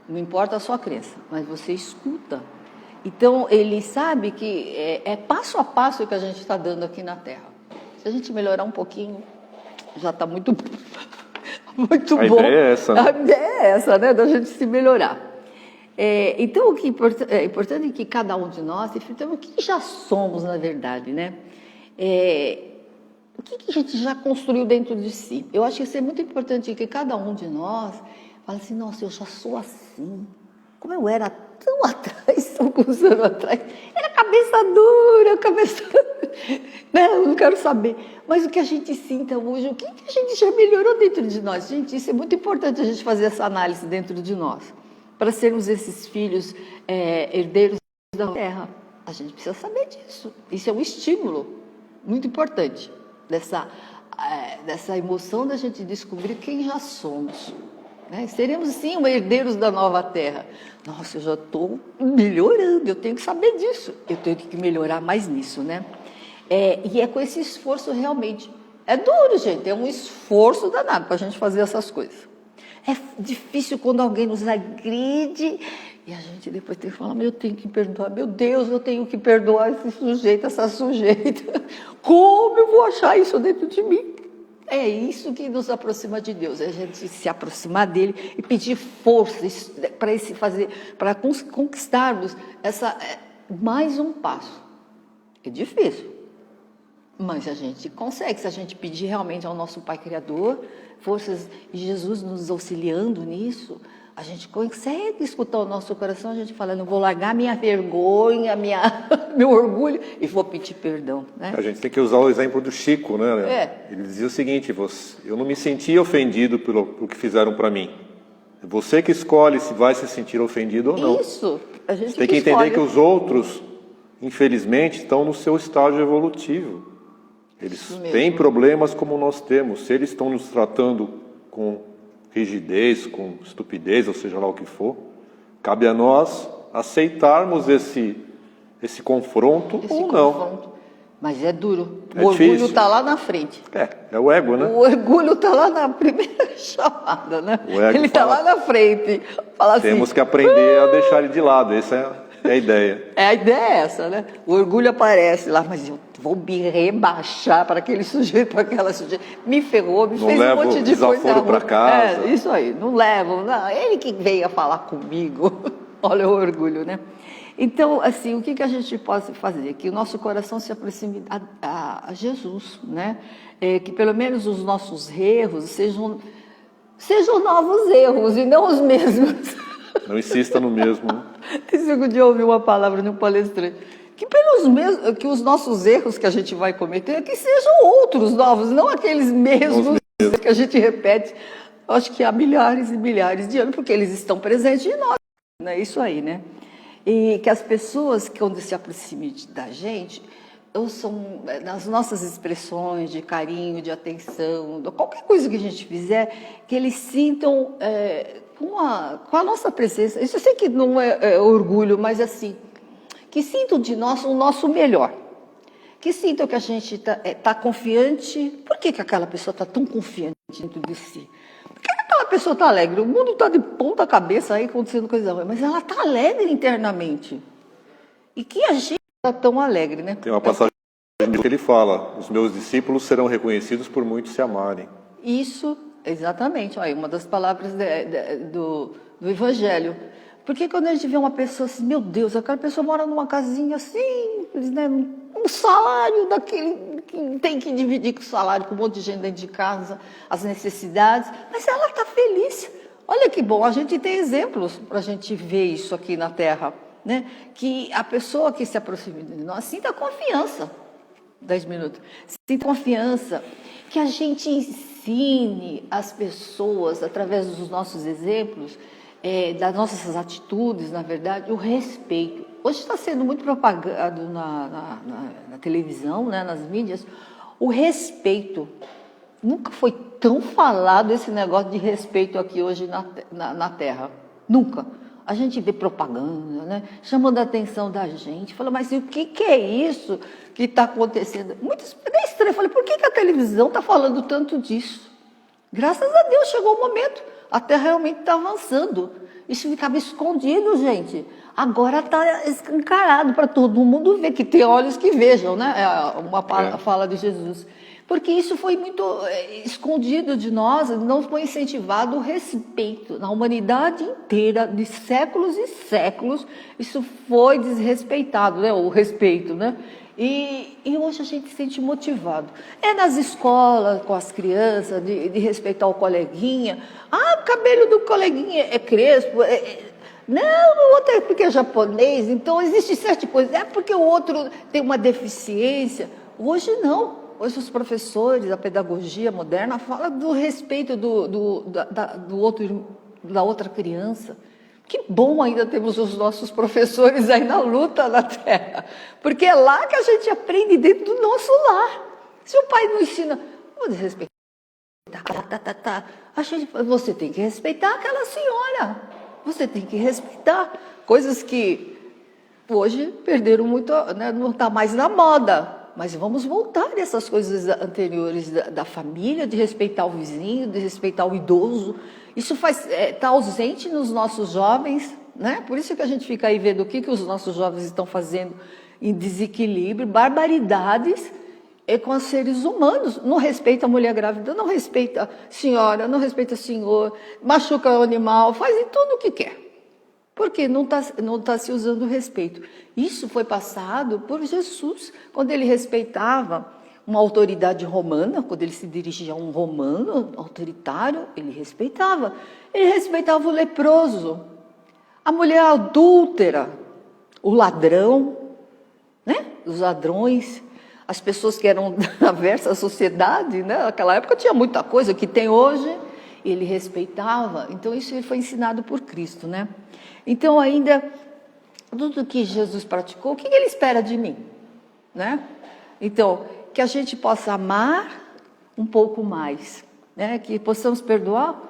Não importa a sua crença, mas você escuta. Então, ele sabe que é passo a passo que a gente está dando aqui na Terra. Se a gente melhorar um pouquinho, já está muito, muito bom. A ideia é essa. Né? A ideia é essa, né? Da gente se melhorar. Então, o que é importante é que cada um de nós reflitamos o que já somos, na verdade, né? O que a gente já construiu dentro de si. Eu acho que isso é muito importante, que cada um de nós fale assim, nossa, eu já sou assim. Como eu era tão atrás, alguns anos atrás, era cabeça dura, né? Eu não quero saber. Mas o que a gente sinta hoje, o que a gente já melhorou dentro de nós? Gente, isso é muito importante a gente fazer essa análise dentro de nós. Para sermos esses filhos herdeiros da terra. A gente precisa saber disso. Isso é um estímulo muito importante, dessa emoção da gente descobrir quem já somos. Né? Seremos, sim, herdeiros da nova terra. Nossa, eu já estou melhorando, eu tenho que saber disso. Eu tenho que melhorar mais nisso, né? E é com esse esforço realmente. É duro, gente, é um esforço danado para a gente fazer essas coisas. É difícil quando alguém nos agride e a gente depois tem que falar, eu tenho que perdoar, meu Deus, eu tenho que perdoar esse sujeito, essa sujeita. Como eu vou achar isso dentro de mim? É isso que nos aproxima de Deus, é a gente se aproximar dele e pedir força para conquistarmos mais um passo. É difícil, mas a gente consegue, se a gente pedir realmente ao nosso Pai Criador, forças e Jesus nos auxiliando nisso, a gente consegue escutar o nosso coração, a gente fala, não vou largar minha vergonha, meu orgulho e vou pedir perdão. Né? A gente tem que usar o exemplo do Chico, né? Ele dizia o seguinte, eu não me senti ofendido pelo que fizeram para mim. É você que escolhe se vai se sentir ofendido ou não. Isso, a gente Você tem que entender escolhe. que os outros, infelizmente, estão no seu estágio evolutivo. Eles Isso mesmo. têm problemas como nós temos. Se eles estão nos tratando com rigidez, com estupidez, ou seja lá o que for, cabe a nós aceitarmos esse confronto Esse ou não. confronto. Mas é duro. É O orgulho difícil. está lá na frente. É o ego, né? O orgulho está lá na primeira chamada, né? O ego Ele está fala- lá na frente. Fala assim, Temos que aprender a deixar ele de lado. Essa é a ideia. a ideia é essa, né? O orgulho aparece lá, mas eu vou me rebaixar para aquele sujeito, para aquela sujeita. Me ferrou, me Não fez um levo monte de coisa. desaforo pra ruim. casa. É, isso aí, não levo. Não, ele que veio a falar comigo. Olha o orgulho, né? Então, assim, o que a gente pode fazer? Que o nosso coração se aproxime a Jesus, né? Que pelo menos os nossos erros sejam novos erros e não os mesmos. Não insista no mesmo. Né? Esse dia eu ouvi uma palavra de um palestrante. Que os nossos erros que a gente vai cometer, que sejam outros novos, não aqueles mesmos que a gente repete, acho que há milhares e milhares de anos, porque eles estão presentes em nós. É isso aí, né? E que as pessoas, quando se aproximem da gente, ouçam nas nossas expressões de carinho, de atenção, qualquer coisa que a gente fizer, que eles sintam com a nossa presença. Isso eu sei que não é orgulho, mas assim, que sintam de nós o nosso melhor. Que sintam que a gente tá confiante. Por que aquela pessoa está tão confiante dentro de si? Por que aquela pessoa está alegre? O mundo está de ponta cabeça aí acontecendo coisa ruim, mas ela está alegre internamente. E que a gente está tão alegre, né? Tem uma passagem que ele fala: os meus discípulos serão reconhecidos por muitos se amarem. Isso, exatamente. Olha, uma das palavras do Evangelho. Porque quando a gente vê uma pessoa assim, meu Deus, aquela pessoa mora numa casinha simples, né? Um salário daquele que tem que dividir com o salário com um monte de gente dentro de casa, as necessidades, mas ela está feliz. Olha que bom, a gente tem exemplos para a gente ver isso aqui na Terra, né? Que a pessoa que se aproxima de nós sinta confiança. 10 minutos. Sinta confiança, que a gente ensine as pessoas, através dos nossos exemplos, das nossas atitudes, na verdade, o respeito. Hoje está sendo muito propagado na televisão, né, nas mídias, o respeito. Nunca foi tão falado esse negócio de respeito aqui hoje na Terra. Nunca. A gente vê propaganda, né, chamando a atenção da gente. Fala, mas o que é isso que está acontecendo? Muito estranho. Eu falei, por que a televisão está falando tanto disso? Graças a Deus chegou o momento. A Terra realmente está avançando. Isso ficava escondido, gente. Agora está escancarado para todo mundo ver, que tem olhos que vejam, né? É uma fala de Jesus. Porque isso foi muito escondido de nós, não foi incentivado o respeito. Na humanidade inteira, de séculos e séculos, isso foi desrespeitado, né? O respeito, né? E hoje a gente se sente motivado. É nas escolas, com as crianças, de respeitar o coleguinha. Ah, o cabelo do coleguinha é crespo. Não, o outro é porque é japonês. Então, existe certa coisa. É porque o outro tem uma deficiência. Hoje não. Hoje os professores, a pedagogia moderna, fala do respeito da outra criança. Que bom ainda temos os nossos professores aí na luta na Terra, porque é lá que a gente aprende dentro do nosso lar. Se o pai não ensina, vou desrespeitar, você tem que respeitar aquela senhora, você tem que respeitar coisas que hoje perderam muito, né, não está mais na moda. Mas vamos voltar nessas coisas anteriores da família, de respeitar o vizinho, de respeitar o idoso. Isso está ausente nos nossos jovens, né? Por isso que a gente fica aí vendo o que os nossos jovens estão fazendo em desequilíbrio, barbaridades com os seres humanos. Não respeita a mulher grávida, não respeita a senhora, não respeita o senhor, machuca o animal, faz em tudo o que quer. Porque não tá se usando o respeito. Isso foi passado por Jesus, quando ele respeitava uma autoridade romana, quando ele se dirigia a um romano autoritário, ele respeitava. Ele respeitava o leproso, a mulher adúltera, o ladrão, né? Os ladrões, as pessoas que eram aversas à sociedade, né? Naquela época tinha muita coisa que tem hoje. ele respeitava. Então isso foi ensinado por Cristo, né? Então ainda tudo que Jesus praticou, o que ele espera de mim, né? Então que a gente possa amar um pouco mais, né? Que possamos perdoar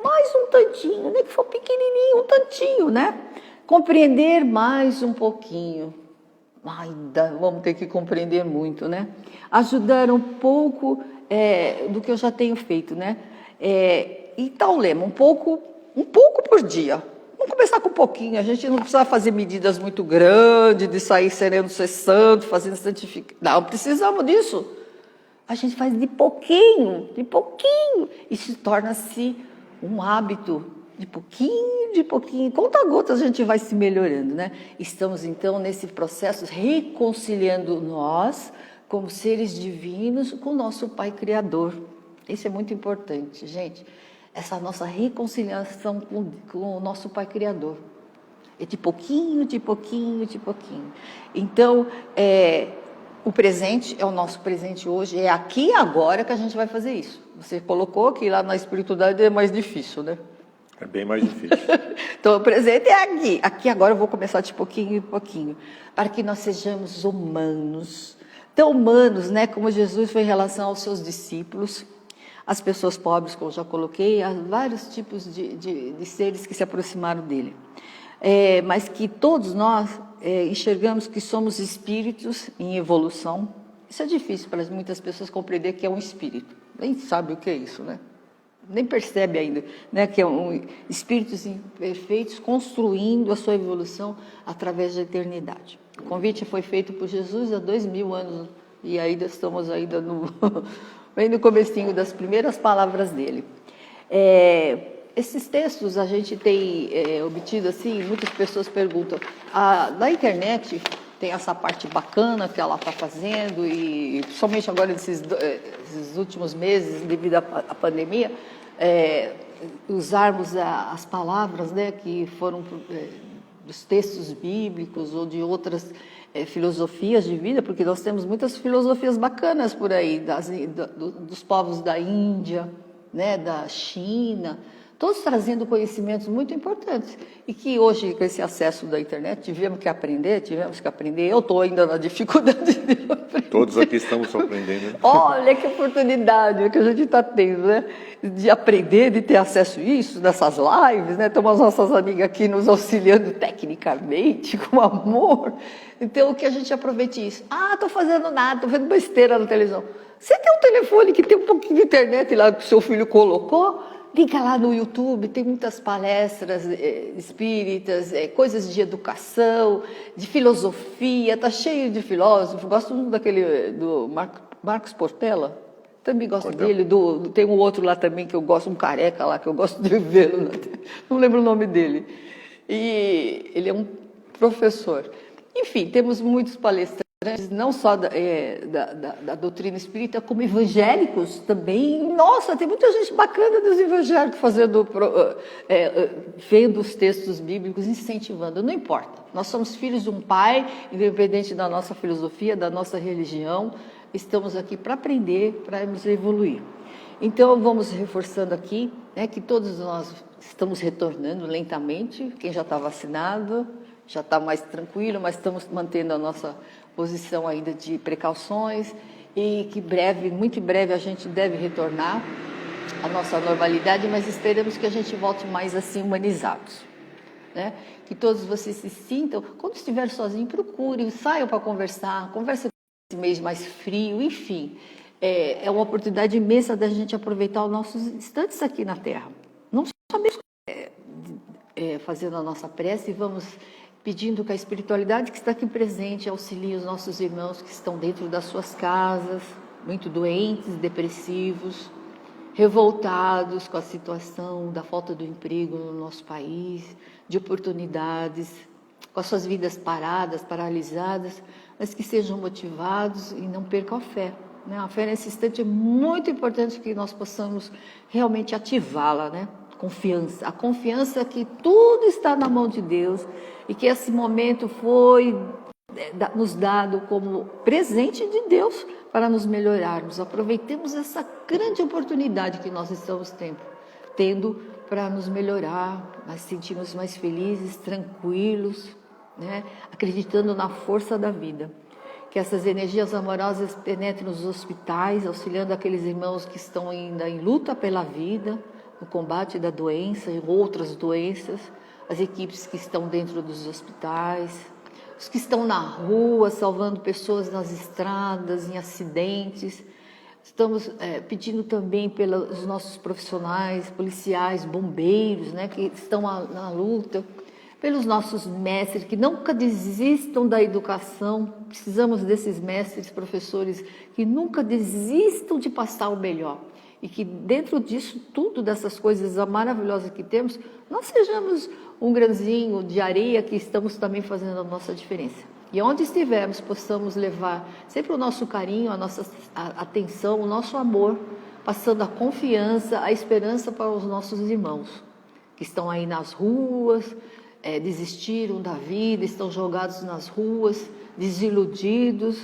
mais um tantinho, nem que for pequenininho, um tantinho, né? Compreender mais um pouquinho. Ainda vamos ter que compreender muito, né? Ajudar um pouco do que eu já tenho feito, né? E tal lema, um pouco por dia. Vamos começar com um pouquinho. A gente não precisa fazer medidas muito grandes, de sair sereno ser santo, fazendo santificação. Não precisamos disso. A gente faz de pouquinho, e se torna-se um hábito. De pouquinho, conta gotas a gente vai se melhorando, né? Estamos então nesse processo reconciliando nós, como seres divinos, com o nosso Pai Criador. Isso é muito importante, gente. Essa nossa reconciliação com o nosso Pai Criador. É de pouquinho. Então, o presente é o nosso presente hoje, é aqui e agora que a gente vai fazer isso. Você colocou que lá na espiritualidade é mais difícil, né? É bem mais difícil. Então, o presente é aqui. Aqui agora eu vou começar de pouquinho em pouquinho. Para que nós sejamos humanos. Tão humanos, né? Como Jesus foi em relação aos seus discípulos, as pessoas pobres, como eu já coloquei, há vários tipos de seres que se aproximaram dele. Mas que todos nós enxergamos que somos espíritos em evolução. Isso é difícil para muitas pessoas compreender que é um espírito. Nem sabe o que é isso, né? Nem percebe ainda, né, que é espíritos imperfeitos construindo a sua evolução através da eternidade. O convite foi feito por Jesus há 2000 anos e ainda estamos bem no comecinho das primeiras palavras dele. Esses textos a gente tem obtido assim, muitas pessoas perguntam, na internet tem essa parte bacana que ela está fazendo e principalmente agora esses últimos meses devido à pandemia, usarmos as palavras, né, que foram dos textos bíblicos ou de outras filosofias de vida, porque nós temos muitas filosofias bacanas por aí, dos povos da Índia, né, da China, todos trazendo conhecimentos muito importantes e que hoje, com esse acesso da internet, tivemos que aprender. Eu estou ainda na dificuldade de aprender. Todos aqui estamos aprendendo. Olha que oportunidade que a gente está tendo, né? De aprender, de ter acesso a isso, nessas lives, né? Estamos as nossas amigas aqui nos auxiliando tecnicamente, com amor. Então, que a gente aproveite isso. Estou fazendo nada, estou vendo besteira na televisão. Você tem um telefone que tem um pouquinho de internet lá que o seu filho colocou? Liga lá no YouTube, tem muitas palestras espíritas, coisas de educação, de filosofia, está cheio de filósofos. Gosto muito do Marcos Portela, também gosto dele. Tem um outro lá também que eu gosto, um careca lá, que eu gosto de vê-lo, não lembro o nome dele. E ele é um professor. Enfim, temos muitos palestrantes, não só da doutrina espírita, como evangélicos também. Nossa, tem muita gente bacana dos evangélicos vendo os textos bíblicos, incentivando. Não importa, nós somos filhos de um pai, independente da nossa filosofia, da nossa religião, estamos aqui para aprender, para nos evoluir. Então, vamos reforçando aqui, né, que todos nós estamos retornando lentamente. Quem já está vacinado já está mais tranquilo, mas estamos mantendo a nossa posição ainda de precauções e que muito em breve a gente deve retornar à nossa normalidade, mas esperamos que a gente volte mais assim humanizados, né? Que todos vocês se sintam, quando estiver sozinho, procurem, saiam para conversar, conversa esse mês mais frio, enfim, é uma oportunidade imensa da gente aproveitar os nossos instantes aqui na Terra, não somente fazendo a nossa prece, e vamos pedindo que a espiritualidade que está aqui presente auxilie os nossos irmãos que estão dentro das suas casas, muito doentes, depressivos, revoltados com a situação da falta do emprego no nosso país, de oportunidades, com as suas vidas paradas, paralisadas, mas que sejam motivados e não percam a fé. Né? A fé nesse instante é muito importante que nós possamos realmente ativá-la, né? Confiança, a confiança que tudo está na mão de Deus e que esse momento foi nos dado como presente de Deus para nos melhorarmos. Aproveitemos essa grande oportunidade que nós estamos tendo tendo para nos melhorar, nós sentirmos mais felizes, tranquilos, né? Acreditando na força da vida. Que essas energias amorosas penetrem nos hospitais, auxiliando aqueles irmãos que estão ainda em luta pela vida, no combate da doença e outras doenças, as equipes que estão dentro dos hospitais, os que estão na rua, salvando pessoas nas estradas, em acidentes. Estamos pedindo também pelos nossos profissionais, policiais, bombeiros, né, que estão na luta, pelos nossos mestres, que nunca desistam da educação. Precisamos desses mestres, professores, que nunca desistam de passar o melhor. E que dentro disso tudo, dessas coisas maravilhosas que temos, nós sejamos um grãozinho de areia que estamos também fazendo a nossa diferença. E onde estivermos, possamos levar sempre o nosso carinho, a nossa atenção, o nosso amor, passando a confiança, a esperança para os nossos irmãos, que estão aí nas ruas, desistiram da vida, estão jogados nas ruas, desiludidos,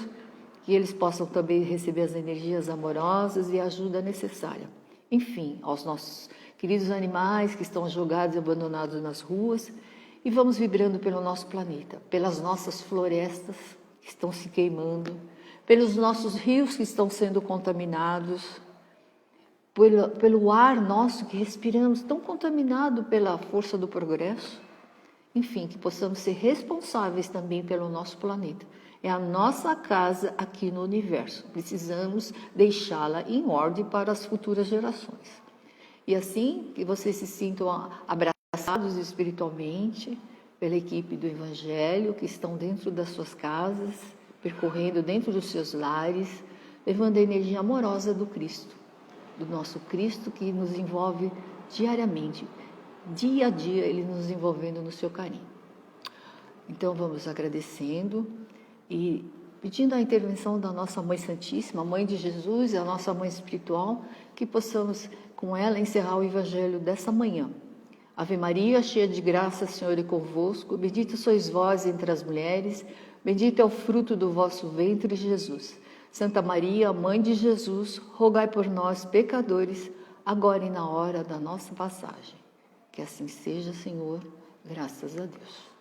que eles possam também receber as energias amorosas e a ajuda necessária. Enfim, aos nossos queridos animais que estão jogados e abandonados nas ruas, e vamos vibrando pelo nosso planeta, pelas nossas florestas que estão se queimando, pelos nossos rios que estão sendo contaminados, pelo ar nosso que respiramos, tão contaminado pela força do progresso. Enfim, que possamos ser responsáveis também pelo nosso planeta. É a nossa casa aqui no universo. Precisamos deixá-la em ordem para as futuras gerações. E assim, que vocês se sintam abraçados espiritualmente pela equipe do Evangelho, que estão dentro das suas casas, percorrendo dentro dos seus lares, levando a energia amorosa do Cristo, do nosso Cristo que nos envolve diariamente. Dia a dia, Ele nos envolvendo no seu carinho. Então, vamos agradecendo e pedindo a intervenção da nossa Mãe Santíssima, Mãe de Jesus, a nossa Mãe Espiritual, que possamos, com ela, encerrar o Evangelho dessa manhã. Ave Maria, cheia de graça, o Senhor é convosco, bendita sois vós entre as mulheres, bendito é o fruto do vosso ventre, Jesus. Santa Maria, Mãe de Jesus, rogai por nós, pecadores, agora e na hora da nossa passagem. Que assim seja, Senhor, graças a Deus.